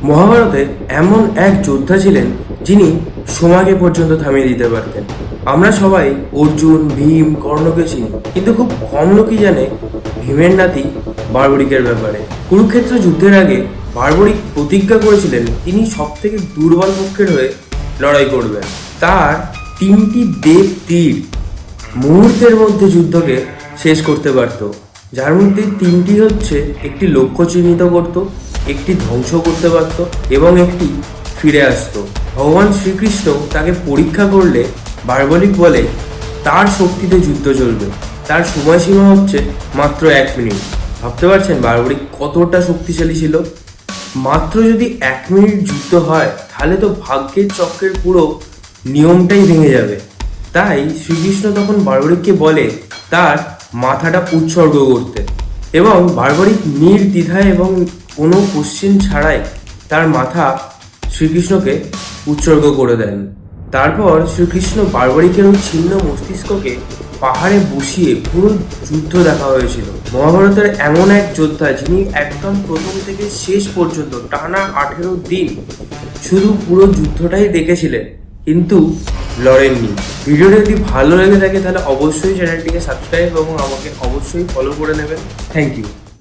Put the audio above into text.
মহাভারতে এমন এক যোদ্ধা ছিলেন যিনি সময়কে পর্যন্ত থামিয়ে দিতে পারতেন। আমরা সবাই অর্জুন, ভীম, কর্ণকে চিনি, কিন্তু খুব কম লোকই জানে ভীমের নাতি বার্বরিকের ব্যাপারে। কুরুক্ষেত্র যুদ্ধের আগে বার্বরিক প্রতিজ্ঞা করেছিলেন তিনি সব থেকে দুর্বল পক্ষের হয়ে লড়াই করবেন। তার 3টি দেব তীর মুহূর্তের মধ্যে যুদ্ধকে শেষ করতে পারত, যার মধ্যে 3টি হচ্ছে একটি লক্ষ্য চিহ্নিত করত, একটি ধ্বংস করতে পারত এবং একটি ফিরে আসতো। ভগবান শ্রীকৃষ্ণ তাকে পরীক্ষা করলে বার্বরিক বলে তার শক্তিতে যুদ্ধ চলবে, তার সময়সীমা হচ্ছে মাত্র 1 মিনিট। ভাবতে পারছেন বার্বরিক কতটা শক্তিশালী ছিল? মাত্র যদি 1 মিনিট যুদ্ধ হয় তাহলে তো ভাগ্যের চক্রের পুরো নিয়মটাই ভেঙে যাবে। তাই শ্রীকৃষ্ণ তখন বার্বরিককে বলে তার মাথাটা উৎসর্গ করতে, এবং বার্বরিক নির্দ্বিধায় এবং কোনো কোশ্চেন ছাড়াই তার মাথা শ্রীকৃষ্ণকে উৎসর্গ করে দেন। তারপর শ্রীকৃষ্ণ বার্বরিকের ওই ছিন্ন মস্তিষ্ককে পাহাড়ে বসিয়ে পুরো যুদ্ধ দেখা হয়েছিল। মহাভারতের এমন এক যোদ্ধা যিনি একদম প্রথম থেকে শেষ পর্যন্ত টানা 18 দিন শুধু পুরো যুদ্ধটাই দেখেছিলেন, কিন্তু লড়েননি। ভিডিওটা যদি ভালো লেগে থাকে তাহলে অবশ্যই চ্যানেলটিকে সাবস্ক্রাইব এবং আমাকে অবশ্যই ফলো করে নেবেন। Thank you.